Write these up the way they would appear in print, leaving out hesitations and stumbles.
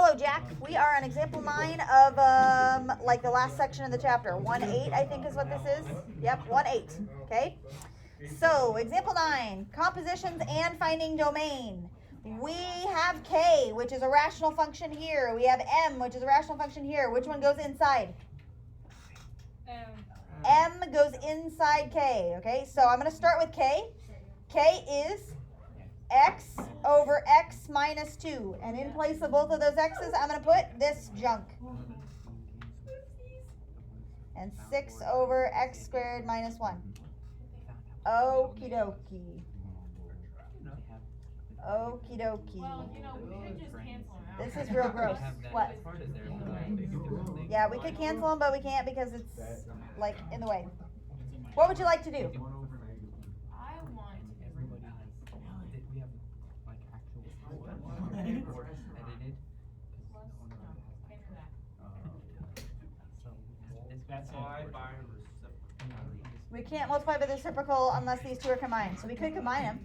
Hello, Jack. We are on example 9 of like the last section of the chapter. 1-8, I think is what this is. Yep, 1-8. Okay. So example 9, compositions and finding domain. We have k, which is a rational function here. We have m, which is a rational function here. Which one goes inside? M goes inside k. Okay. So I'm going to start with k. K is x over x minus 2. And in place of both of those x's, I'm going to put this junk. And 6 over x squared minus 1. Okie dokie. Okie dokie. Well, we could just cancel them out. This is real gross. What? Yeah, we could cancel them, but we can't because it's like in the way. What would you like to do? I want That's why by We can't multiply by the reciprocal unless these two are combined. So we could combine them.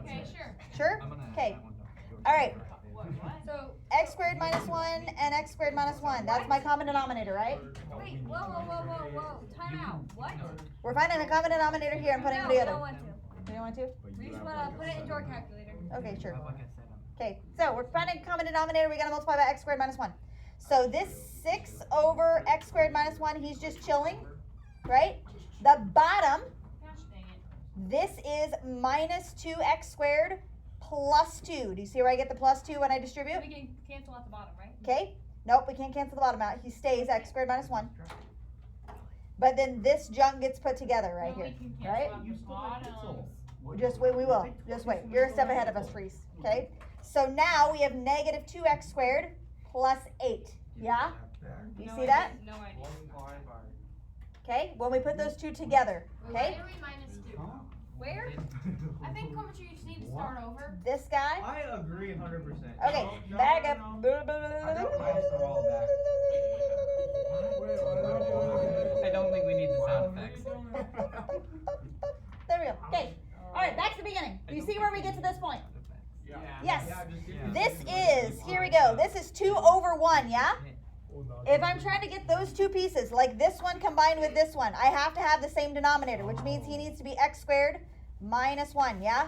Okay, sure. Sure? Okay. All right. What? So, X squared minus 1 and x squared minus 1. That's my common denominator, right? wait, whoa. Time out. What? We're finding a common denominator here and putting No, them we together. don't want to. We don't want to? We just want to put it into our calculator. Okay, sure. Okay, so we're finding a common denominator. We got to multiply by x squared minus 1. So this 6 over x squared minus 1, he's just chilling, right? The bottom, Gosh dang it. this is minus 2x squared plus 2. Do you see where I get the plus 2 when I distribute? We can cancel out the bottom, right? Okay. Nope, we can't cancel the bottom out. He stays x squared minus 1. But then this junk gets put together right No, here, we can cancel right? out the bottoms. Just wait, we will. Just wait. You're a step ahead of us, Reese. Okay? So now we have negative 2x squared plus 8. Yeah? Do you No see idea. that? No idea. Okay? When we put those two together, okay? Why are we minus 2? Where? I think Cometry, you just need to start over. This guy. I agree 100%. Okay, No, back no, up. no. I got minus the roll back. I don't think we need the sound effects. There we go. Okay. All right, back to the beginning. Do you see where we get to this point? Yeah. Yes. Yeah, just give me This is, here we go. This is 2 over 1, yeah? If I'm trying to get those two pieces, like this one combined with this one, I have to have the same denominator, which means he needs to be x squared minus 1, yeah?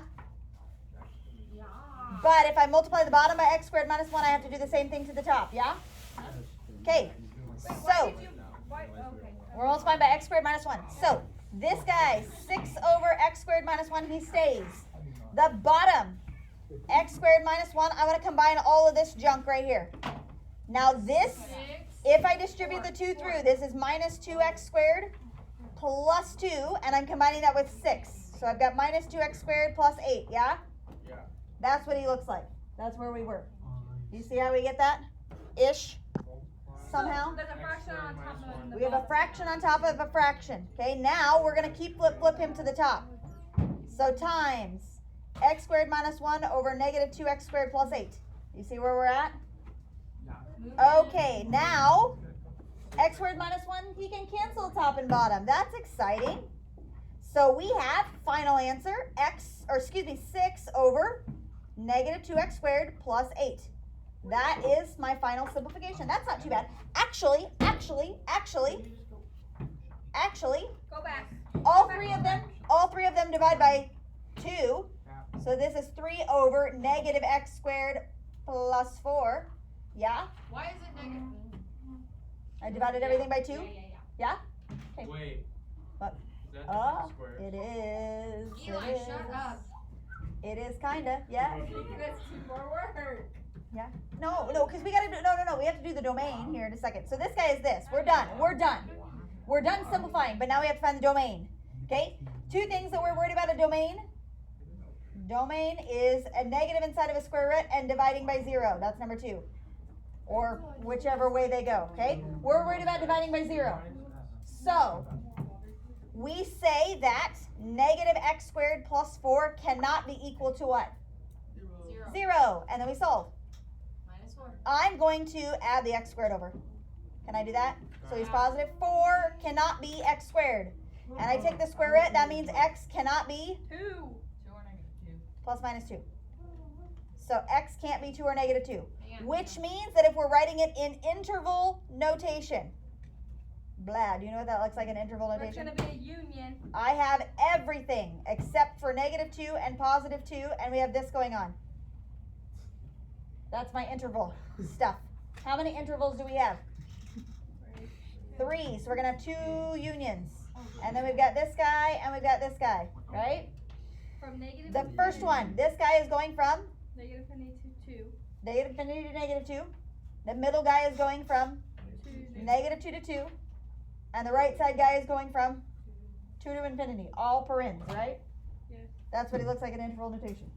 But if I multiply the bottom by x squared minus 1, I have to do the same thing to the top, yeah? Okay, so we're multiplying by x squared minus 1. So this guy, 6 over x squared minus 1, he stays. The bottom, x squared minus 1, I want to combine all of this junk right here. Now this, 6. if I distribute the 2 through, this is minus 2x squared plus 2, and I'm combining that with 6. So I've got minus 2x squared plus 8, yeah? Yeah. That's what he looks like. That's where we were. You see how we get that? Ish. Somehow. There's a fraction on top of the We have a fraction on top of a fraction. Okay, now we're going to keep flip him to the top. So times x squared minus 1 over negative 2x squared plus 8. You see where we're at? Okay, now x squared minus 1, he can cancel top and bottom. That's exciting. So we have final answer, 6 over negative 2x squared plus 8. That is my final simplification. That's not too bad. Actually, Go back. all three of them divide by 2. So this is 3 over negative x squared plus 4. Yeah? Why is it negative? I divided everything by 2? Yeah. Okay. Wait. What? Is that Oh, the square? it is. Eli, it is. shut up. It is kinda, yeah. That's 2 more words. Yeah. No, because we gotta do, no, we have to do the domain here in a second. So this guy is this. We're done. We're done simplifying, but now we have to find the domain. Okay? 2 things that we're worried about a domain. Domain is a negative inside of a square root and dividing by 0. That's number 2. Or whichever way they go, okay? We're worried about dividing by 0. So, we say that negative x squared plus 4 cannot be equal to what? 0. And then we solve. Minus 4. I'm going to add the x squared over. Can I do that? So he's positive. 4 cannot be x squared. And I take the square root, that means x cannot be 2. 2 or negative 2. plus minus 2. So x can't be 2 or negative 2. And Which means that if we're writing it in interval notation, blah, do you know what that looks like in interval It's notation? gonna be a union. I have everything except for negative 2 and positive 2, and we have this going on. That's my interval stuff. How many intervals do we have? 3. So we're going to have 2 unions. And then we've got this guy and we've got this guy, right? From negative. The first one, this guy is going from Negative infinity to 2. negative infinity to negative 2. The middle guy is going from 2. negative 2 to 2. And the right side guy is going from 2 to infinity. All parens, right? Yes. That's what he looks like in interval notation.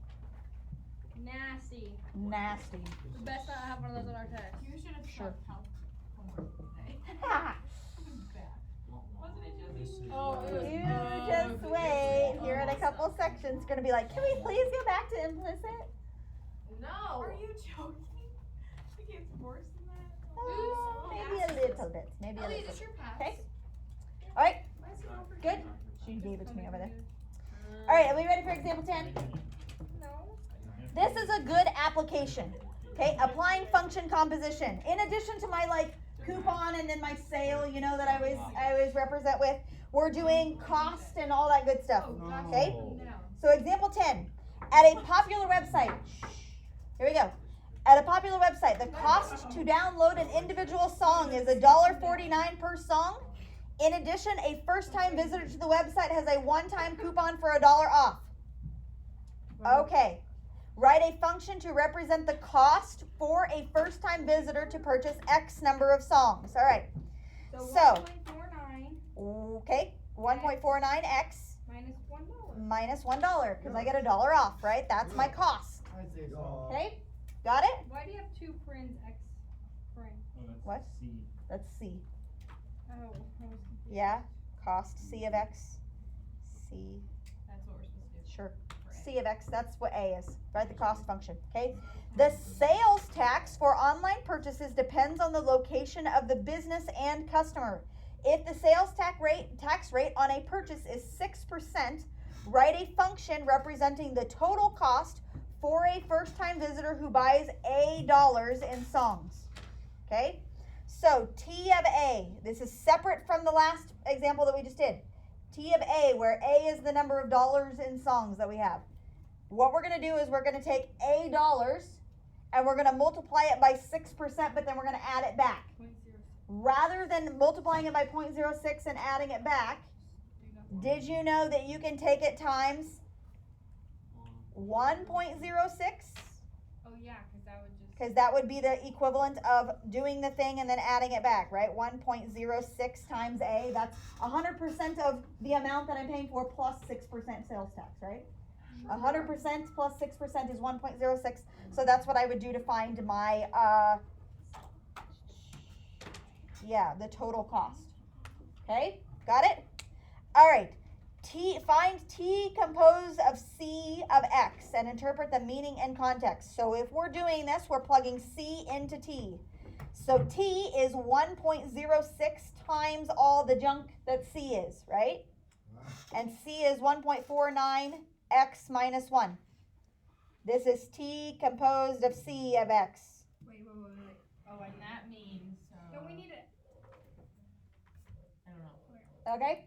Nasty. Nasty. The best I have one of those on our test. You should have Sure. help homework today. Wasn't it just you? Oh, it was You so just good. wait. Here in a couple sections, going to be like, can we please go back to implicit? No. Are you joking? It gets worse than that. Oh, maybe a little bit. Maybe a Ellie, little is this bit. your pass? Okay. All right. Why is it over Good. here? She gave it to me over there. All right. Are we ready for example 10? No. This is a good application. Okay. Applying function composition. In addition to my like coupon and then my sale, you know, that I always represent with, we're doing cost and all that good stuff. Oh, gotcha. Okay. No. So example 10, at a popular website, here we go. At a popular website, the cost to download an individual song is $1.49 per song. In addition, a first-time visitor to the website has a one-time coupon for $1 off. Okay. Write a function to represent the cost for a first-time visitor to purchase X number of songs. All right. So 1.49 Okay. 1.49x minus $1. minus $1 because I get $1 off, right? That's my cost. I say so. Okay, got it? Why do you have 2 parens x paren? What? C. That's C. Oh, I was confused. Yeah, cost C of X. C, That's what we're supposed to do. sure. for A. C of X, that's what A is, right? The cost function, okay? The sales tax for online purchases depends on the location of the business and customer. If the sales tax rate on a purchase is 6%, write a function representing the total cost for a first-time visitor who buys $A in songs. Okay? So T of A, this is separate from the last example that we just did. T of A, where A is the number of dollars in songs that we have. What we're going to do is we're going to take $A and we're going to multiply it by 6%, but then we're going to add it back. 0.06. Rather than multiplying it by 0.06 and adding it back, did you know that you can take it times 1.06? Oh yeah, because that would just. Because that would be the equivalent of doing the thing and then adding it back, right? 1.06 times A, that's 100% of the amount that I'm paying for plus 6% sales tax, right? 100% plus 6% is 1.06, so that's what I would do to find my, the total cost. Okay, got it? All right, find T composed of C of X and interpret the meaning and context. So if we're doing this, we're plugging C into T. So T is 1.06 times all the junk that C is, right? And C is 1.49 X minus 1. This is T composed of C of X. Wait. Oh, and that means. Don't we need it? I don't know. Okay?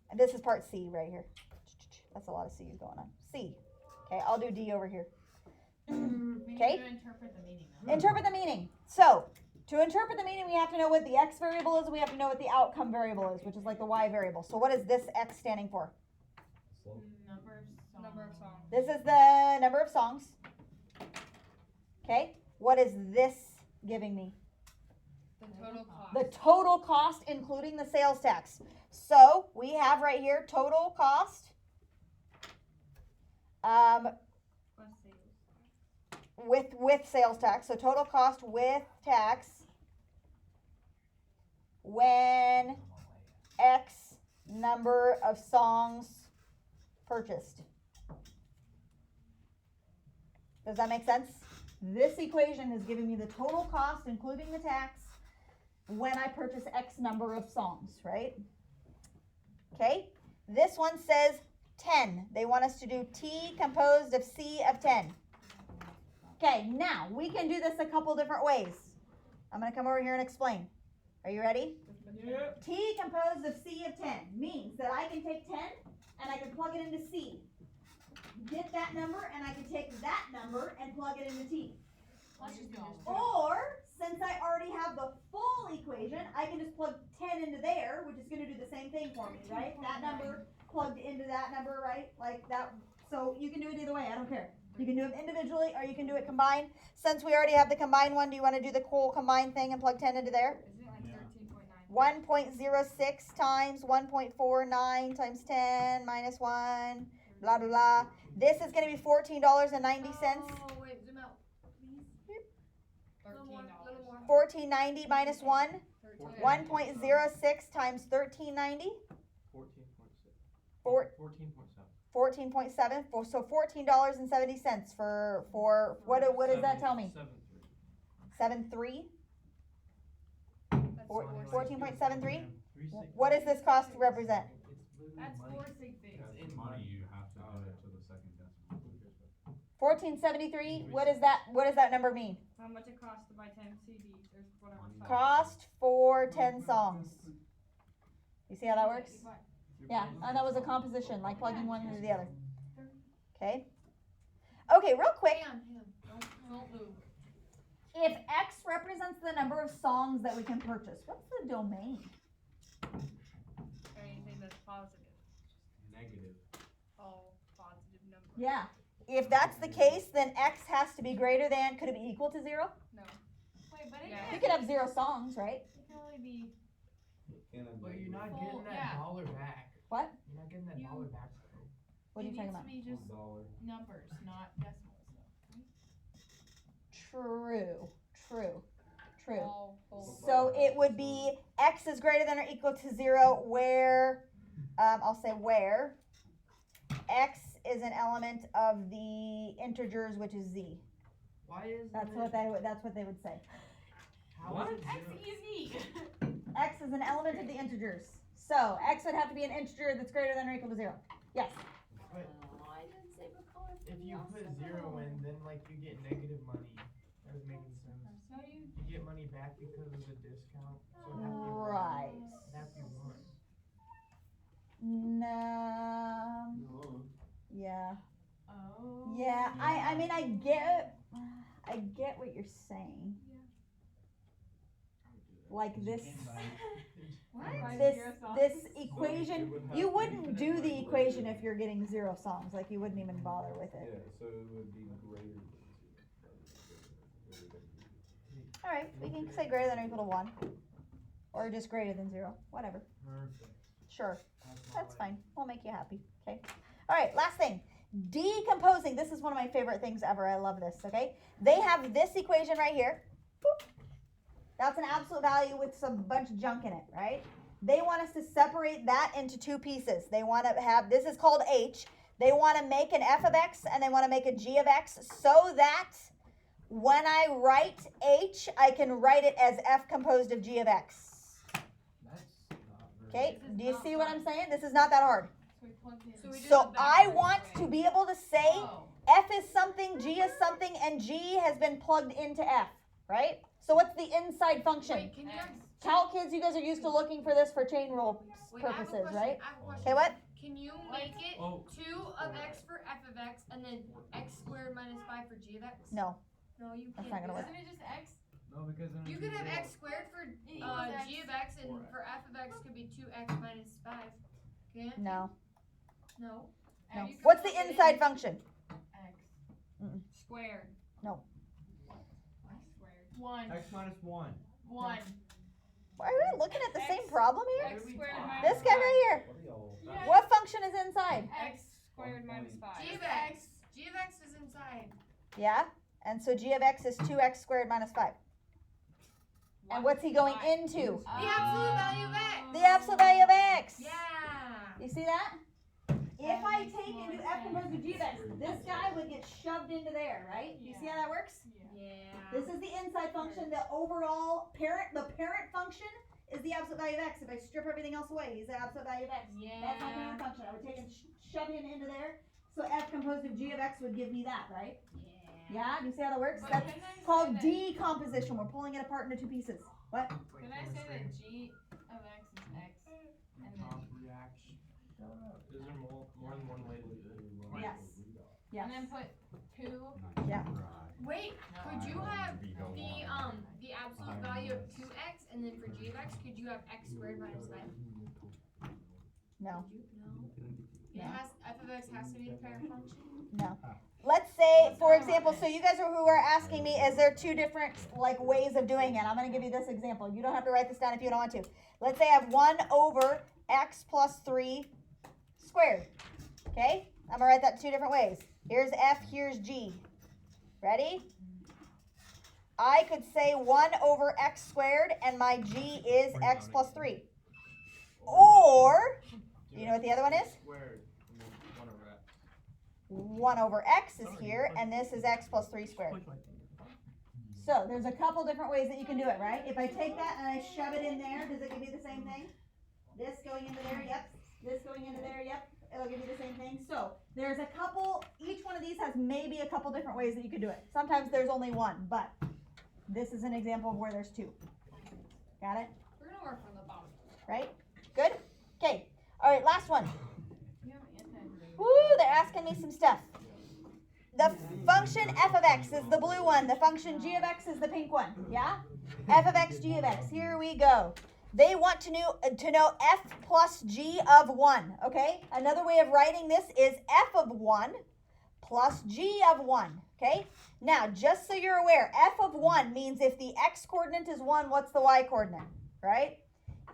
And this is part C right here. That's a lot of C's going on. C. Okay, I'll do D over here. We need Okay. to interpret the meaning. Though. Interpret the meaning. So, to interpret the meaning, we have to know what the X variable is. We have to know what the outcome variable is, which is like the Y variable. So what is this X standing for? Number of songs. Number of songs. This is the number of songs. Okay? What is this giving me? The total cost. The total cost, including the sales tax. So we have right here total cost Plus sales. with sales tax. So total cost with tax when X number of songs purchased. Does that make sense? This equation is giving me the total cost, including the tax, when I purchase X number of songs, right? Okay, this one says 10. They want us to do T composed of C of 10. Okay, now we can do this a couple different ways. I'm going to come over here and explain. Are you ready? Yep. T composed of C of 10 means that I can take 10 and I can plug it into C. Get that number and I can take that number and plug it into T. Let's just go. Or, since I already have the full equation, I can just plug 10 into there, which is going to do the same thing for me, right? That number plugged into that number, right? Like that. So you can do it either way. I don't care. You can do it individually or you can do it combined. Since we already have the combined one, do you want to do the whole combined thing and plug 10 into there? Isn't it like 13.9? 1.06 times 1.49 times 10 minus 1, blah, blah, blah. This is going to be $14.90. Oh, wait, zoom out, please. Little more, little more. $14.90 minus 1. 1.06 times 13.90. 14.7. So $14.70 for what does that tell me? 7.3. 14.73. What does this cost represent? That's 466. In money, you have to add it to the second decimal. 1473. What does that number mean? How much it costs to buy 10 CDs or whatever. Cost for 10 songs. You see how that works? Yeah, and that was a composition, like plugging one into the other. Okay. Okay, real quick. Hang on. Don't move. If X represents the number of songs that we can purchase, what's the domain? Anything that's positive. Negative. All positive numbers. Yeah. If that's the case, then X has to be greater than, could it be equal to 0? No. Wait, but it Yeah. You can't. could have 0 songs, right? It can only be. But you're not Full, getting that yeah. dollar back. What? You're not getting that You- dollar back. Though. What are you talking about? It needs to be just $1. numbers, not decimals. True. All full. So it would be X is greater than or equal to 0 where, I'll say where, X is an element of the integers, which is Z. Why is That's what they would say. How is it X zero? easy. X is an element of the integers. So X would have to be an integer that's greater than or equal to 0. Yes. Oh, I didn't save a color. If you put 0 in, then like you get negative money. That was making sense. No, you. You get money back because of the discount. So it'd have to be one. Right. It'd have to be 1. No. Yeah. Oh. Yeah. I mean I get what you're saying. Like this What? this equation, you wouldn't do the equation if you're getting 0 songs. Like you wouldn't even bother with it. Yeah, so it would be greater than 0. All right, we can say greater than or equal to 1, or just greater than 0, whatever. Perfect. Sure, That's that's fine. We'll make you happy. Okay. All right, last thing. Decomposing. This is one of my favorite things ever. I love this. Okay. They have this equation right here. Boop. That's an absolute value with some bunch of junk in it, right? They want us to separate that into 2 pieces. They want to have, this is called H. They want to make an f of x and they want to make a g of x so that when I write H, I can write it as f composed of g of x. That's not very Okay, This is do you not see what hard. I'm saying? This is not that hard. So we plugged in. So we did So the I backwards want way. to be able to say Oh. f is something, g is something, and g has been plugged into f, right? So what's the inside function? Wait, can you X. Cal kids, you guys are used to looking for this for chain rule wait, I have a purposes, question. right? I have a question. Okay, what? Can you make it Oh. 2 of x for f of x and then x squared minus 5 for g of x? No. No, you That's can't. not gonna work. Isn't it just x? No, because then You it'd could be have zero. x squared for equals g of x and for f of x could be 2x minus 5. Can't? No. No. No. You could What's the plug it in. inside function? X. Squared. No. Squared. 1. X minus 1. 1. Are we looking at the same problem here? X squared minus This guy right here. What are y'all? Yes. What function is inside? X squared minus 5. G of x. G of x is inside. Yeah. And so g of x is 2x squared minus 5. And what's he going into? The absolute value of x. The absolute value of x. Yeah. You see that? If I take and do f composed of g of x, this guy would get shoved into there, right? You see how that works? Yeah. This is the inside function. The overall parent, the parent function is the absolute value of x. If I strip everything else away, he's the absolute value of x. That's my parent function. I would take and shove him into there. So f composed of g of x would give me that, right? Yeah, do you see how that works? But That's can I called say decomposition. We're pulling it apart into two pieces. What? Like Can I say chemistry. that G of X is X? And then, Top reaction. Is there more than one way to do it? Yes. Yes. and then put 2. Yeah. Wait, could you have the absolute value of 2x, and then for g of x, could you have x squared minus 9? No. Could you? No. It has f of x has to be the parent function. No. Let's say, for example, so you guys are who are asking me, is there two different like ways of doing it? I'm going to give you this example. You don't have to write this down if you don't want to. Let's say I have 1 over x plus 3 squared. Okay? I'm going to write that two different ways. Here's f, here's g. Ready? I could say 1 over x squared, and my g is x plus 3. Or, you know what the other one is? Squared. And then 1 over x. 1 over x is here, and this is x plus 3 squared. So there's a couple different ways that you can do it, right? If I take that and I shove it in there, does it give you the same thing? This going into there, yep. This going into there, yep. It'll give you the same thing. So there's a couple, each one of these has maybe a couple different ways that you could do it. Sometimes there's only one, but this is an example of where there's two. Got it? We're gonna work from the bottom. Right? Good? Okay. All right, last one. You have anti-gravity. Woo, they're asking me some stuff. The function f of x is the blue one. The function g of x is the pink one. Yeah? F of x, g of x. Here we go. They want to know f plus g of 1. Okay? Another way of writing this is f of 1 plus g of 1. Okay? Now, just so you're aware, f of 1 means if the x coordinate is 1, what's the y coordinate? Right?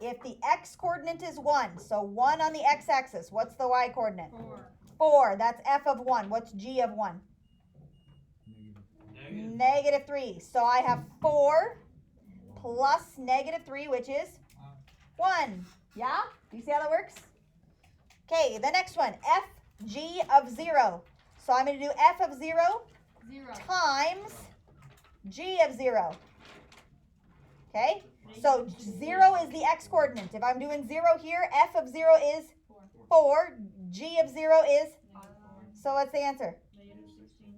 If the x coordinate is 1, so 1 on the x-axis, what's the y coordinate? 4. 4. That's f of 1. What's g of 1? Negative 3. So I have 4 plus negative 3, which is 1. Yeah? Do you see how that works? Okay, the next one. F g of 0. So I'm going to do f of 0 0. times g of 0. Okay? So 0 is the x coordinate. If I'm doing 0 here, f of 0 is 4. G of 0 is, so what's the answer? Negative 16.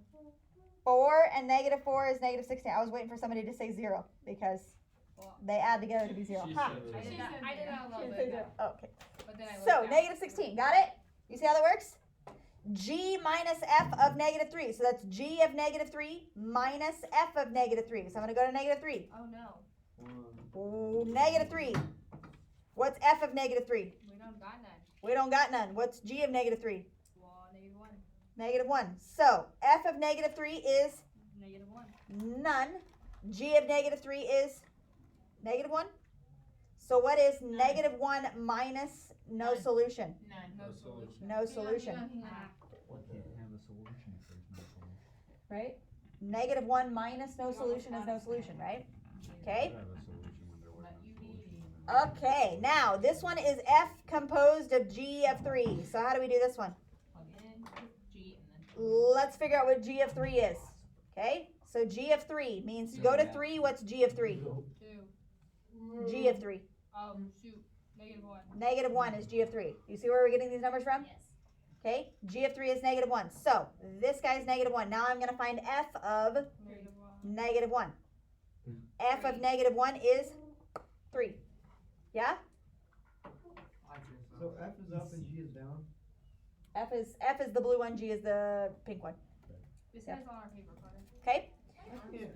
4 and negative 4 is negative 16. I was waiting for somebody to say 0 because they add together to be 0. Ha. I did that a She little didn't say bit. 0. Okay. But then I So looked negative after. 16. Got it? You see how that works? G minus f of negative 3. So that's g of negative 3 minus f of negative 3. So I'm going to go to negative 3. Oh no. Ooh, negative 3. What's f of negative 3? We don't got none. We don't got none. What's g of negative 3? Well, negative 1. Negative 1. So f of negative 3 is Negative 1. none. G of negative 3 is negative 1. So what is negative 1 minus no None. solution? None. No solution. No solution. Right? Negative 1 minus no solution is no solution, right? Okay? But you need. Okay, now this one is f composed of g of 3. So how do we do this one? Plug in G and then. Let's figure out what g of 3 is. Okay? So g of 3 means go to 3. What's g of 3? 2. G of 3. Shoot. Negative 1. Negative 1 is g of 3. You see where we're getting these numbers from? Yes. Okay? G of 3 is negative 1. So this guy's negative 1. Now I'm going to find f of Negative 1. negative 1. F of negative 1 is 3. Yeah? I think So F is up and G is down. F is the blue one, G is the pink one. This Yep. guy's on our paper cutter. Okay?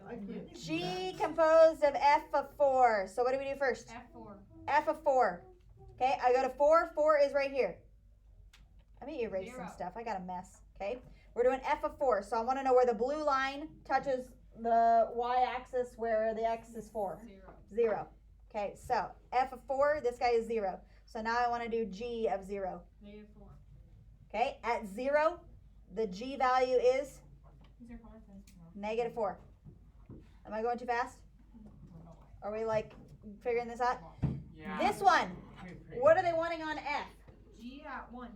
I can't. G composed of f of 4. So what do we do first? F4. F of 4. Okay, I go to 4. 4 is right here. Let me erase some 0. stuff. I got a mess. Okay? We're doing f of 4. So I want to know where the blue line touches the y-axis where the x is 4. 0. 0. Okay, so f of 4, this guy is 0. So now I want to do g of 0. Negative 4. Okay, at 0, the g value is These are hard things to know. negative 4. Am I going too fast? Are we like figuring this out? Yeah. This one, Wait. what are they wanting on f? G at 1.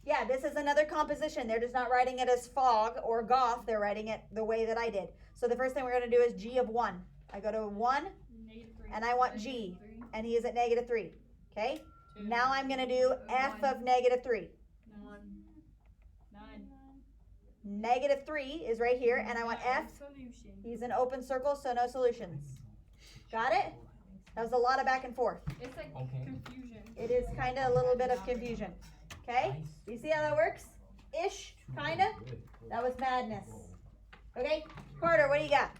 Yeah, this is another composition. They're just not writing it as fog or goth. They're writing it the way that I did. So the first thing we're going to do is g of 1. I go to 1, Negative 3. and I want Negative G. 3. and he is at negative 3. Okay? 2. Now I'm going to do f of negative 3. 1. 9. Negative 3 is right here, and I want F. Solution. He's an open circle, so no solutions. Got it? That was a lot of back and forth. It's like Okay. confusion. It is kind of a little bit of confusion. Okay? You see how that works? Ish, kind of. That was madness. Okay? Carter, what do you got?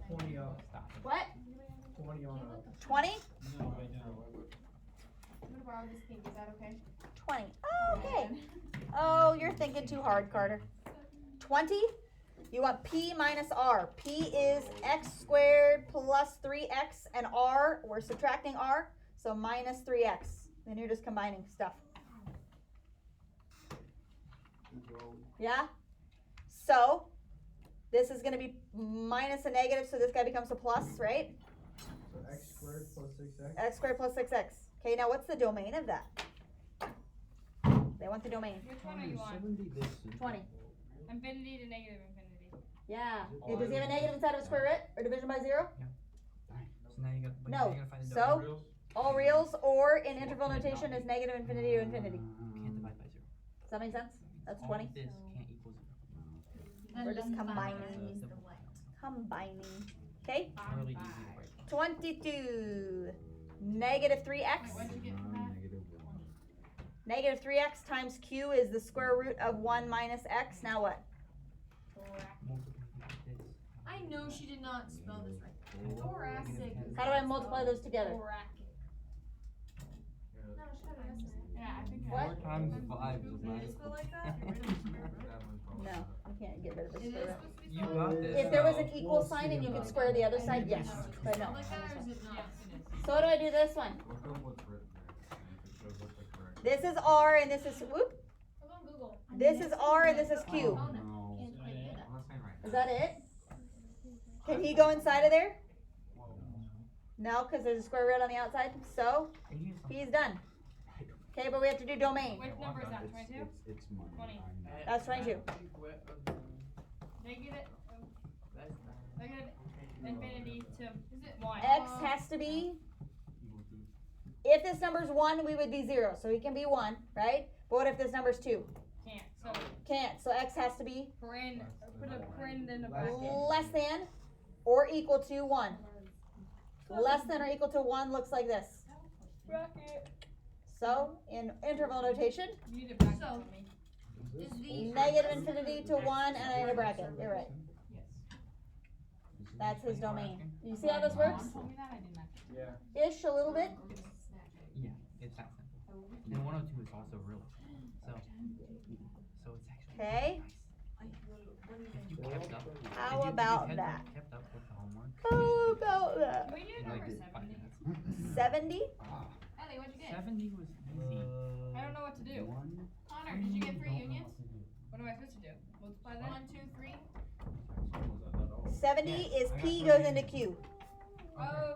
20 up. What? 20 on up. 20? No, right now. I'm gonna borrow this pink. Is that okay? 20. Oh, okay. Oh, you're thinking too hard, Carter. 20? You want P minus R. P is x squared plus 3x, and R, we're subtracting R, so minus 3x. Then you're just combining stuff. Yeah? So, this is going to be minus a negative, so this guy becomes a plus, right? So x squared plus 6x. X squared plus 6x. Okay, now what's the domain of that? They want the domain. Which one are you on? 20. Infinity to negative infinity. Yeah. Does he have a negative inside of a square root or division by 0? So now you got, but No. now you gotta find the So? domain. All reals or in interval notation is negative infinity to infinity. Can't divide by 0. Does that make sense? That's All 20. of this can't equal 0. We're just combining. Combining. Okay? It's really easy to break. 22. Negative 3x. What'd you get from that? Negative 3x times q is the square root of 1 minus x. Now what? Multiply this. I know she did not spell this right. Thoracic. How do I multiply those together? Thoracic. No, she had an S in it. Yeah, I think I. What? 4 times 5 is Did it spell like that? No, you can't get rid of the Is square it root. supposed to be You spelled got like this. If there was an equal sign and you could square the other side, yes. But no. Spelled like that, or is it not? So what do I do this one? Look up what's written there, and if it shows up the correct. This is R and this is, whoop. Look on Google. This is R and this is Q. No. Can't quite get it. I'm not saying right. Is that it? Can he go inside of there? No, because there's a square root on the outside. So he's done. Okay, but we have to do domain. Which number is that? 22? It's money. 20. That's 22. Negative. Negative infinity to 1. X has to be, if this number's 1, we would be 0. So he can be 1, right? But what if this number's 2? Can't. So Can't. So X has to be paren. Put a paren in the bracket. less than or equal to 1. Less than or equal to 1 looks like this. Bracket. So in interval notation, You need a bracket So- for me. Is the negative infinity to 1 and I need a bracket. You're right. That's his domain. You see how this works? Mom told me that, I did not. Yeah. Ish a little bit. Yeah, it's that simple. And 102 is also real. So it's actually Okay. if you kept up. How if you about had that? Kept up with the homework. How about that? Can we do in number like 70? 70? Ellie, what'd you get? 70 was easy. I don't know what to do. Connor, did you get 3 unions? What am I supposed to do? Multiply that? 1, 2, 3. 70 is P goes into Q.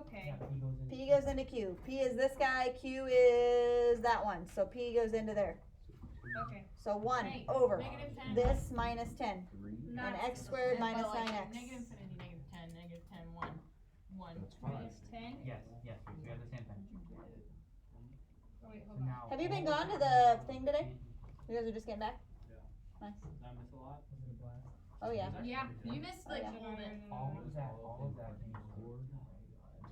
Okay. P goes into Q. P is this guy, Q is that one. So P goes into there. Okay. So 1 Right. over Negative 10. this minus 10. Not And x squared minus but like 9x. Negative infinity, negative 10, negative 10, 1. 1. Minus 10. Yes, we have the same thing. Oh, wait, So hold on. now Have you been gone to the thing today? You guys are just getting back? Nice. I miss a lot. Oh yeah. Yeah, you missed like yeah. a little bit. all of that can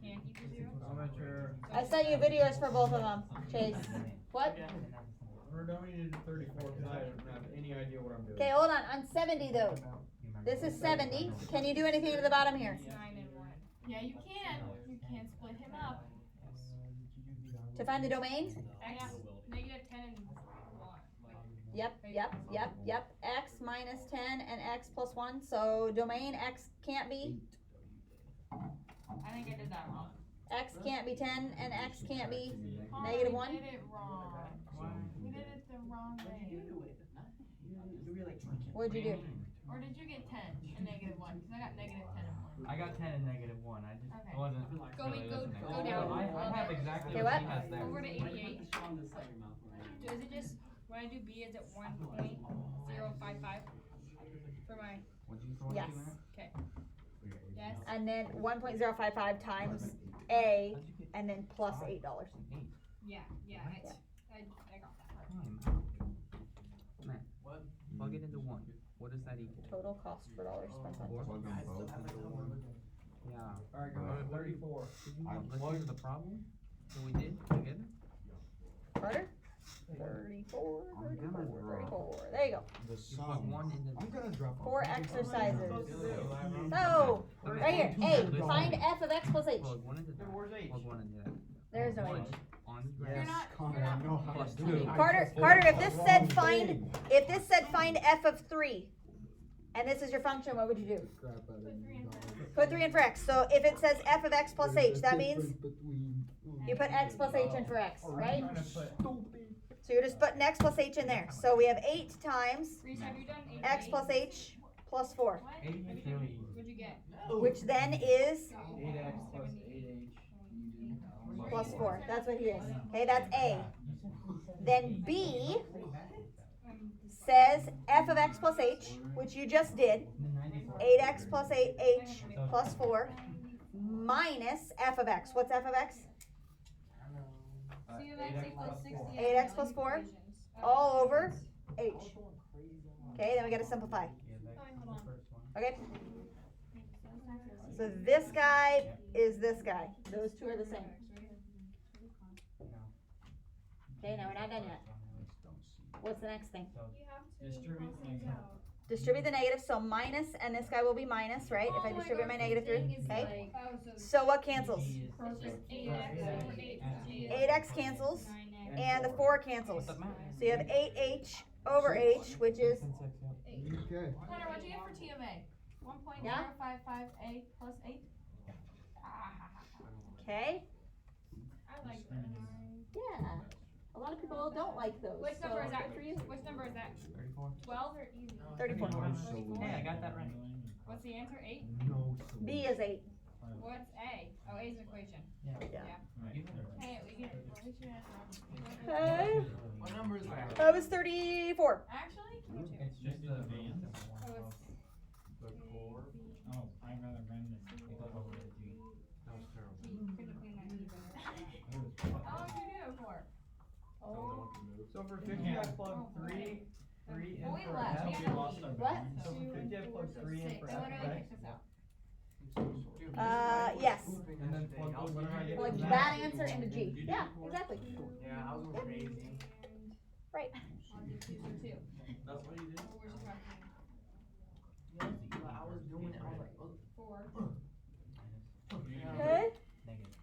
Can't equal 0. I'm not sure. I sent you videos for both of them, Chase. What? We're dominated to 34 because I don't have any idea what I'm doing. Okay, hold on. On 70 though. This is 70. Can you do anything to the bottom here? 9 and 1. Yeah, you can. You can split him up. To find the domain? X, negative 10 and 1. Yep. X minus 10 and x plus 1. So domain X can't be. I think I did that wrong. X can't be 10 and X can't be. Connor, Negative we 1? did it wrong. We did it the wrong way. What'd you do? Or did you get 10 and negative 1? Because I got negative 10 and 1. I got 10 and negative 1. I just Okay. wasn't. Go really down. listening. I have exactly Okay, what what? he has there. Over to 88. So is it just, when I do B, is it 1.055 for my, What'd you throw Yes. into that? okay. Yes. And then 1.055 times A and then plus $8. Yeah, I got that part. Time out. Man, Plug it into 1. What does that equal? Total cost per dollar spent on. Four? Plug them both into one. Yeah. Alright, go ahead, 34. Did you I want listen plugged- to the problem that we did together? Carter? 34, I'm gonna 34, drop 34. There you go. the You plug sum. 1 into I'm gonna drop. 4 $100. exercises. So, So, right here, A, Listen. find f of x plus h. plug 1 into that. Where's H? Plug 1 into that. There's no One h. on the Yes, graph. Connor, I know how Plus to do two. it. I Carter, just did Carter, if the this wrong said find, thing. if this said find f of 3, and this is your function, what would you do? Crap out of you, dog. Put 3 in for x. So if it says f of x plus h, that means you put x plus h in for x, right? Trying to put So you're just putting x plus h in there. So we have 8 times Reese, have you done 8? x plus h plus 4, What? 8 is really easy. What'd you get? which then is 8x plus 8h. plus 4. That's what he is. Okay, that's A. Then B says f of x plus h, which you just did, 8x plus 8h plus 4, minus f of x. What's f of x? C of x equals 60. 8x plus 4, all over h. Okay, then we gotta simplify. Okay? So this guy is this guy. Those two are the same. Okay, now we're not done yet. What's the next thing? Distribute the negative, so minus, and this guy will be minus, right? If I distribute my negative through, okay? So what cancels? 8x cancels, and the 4 cancels. So you have 8h over h, which is, Okay. Connor, what'd you get for T of A? 1.055A plus 8? okay? I like that. Yeah. A lot of people don't like those. Which so number is that? good for you. Which number is that? 34. 12 or 34. Hey, I got that right. What's the answer? 8? No. B is 8. What's A? Oh, A is an equation. Yeah. Hey, we get Okay. What number is that? That was 34. Actually? It's just the Oh, The core. Oh, I rather run this. That was terrible. couldn't clean my teeth better. How long did you do it for? Oh. So for 50, I plugged 3 in Way for less. F. We gotta leave. What? So for 50, I plugged 3 in for I F wonder of why they X. kicked us out. Yes. And then plug whatever I get Like from that answer into G. Yeah, exactly. Yeah, I was going crazy. Right. I'll do 2 and 2. That's what you did? Well, where's your calculator? I was doing it. I was like, oh. 4. Okay. negative.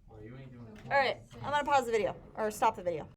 Well, you ain't doing All right. I'm gonna pause the video or stop the video.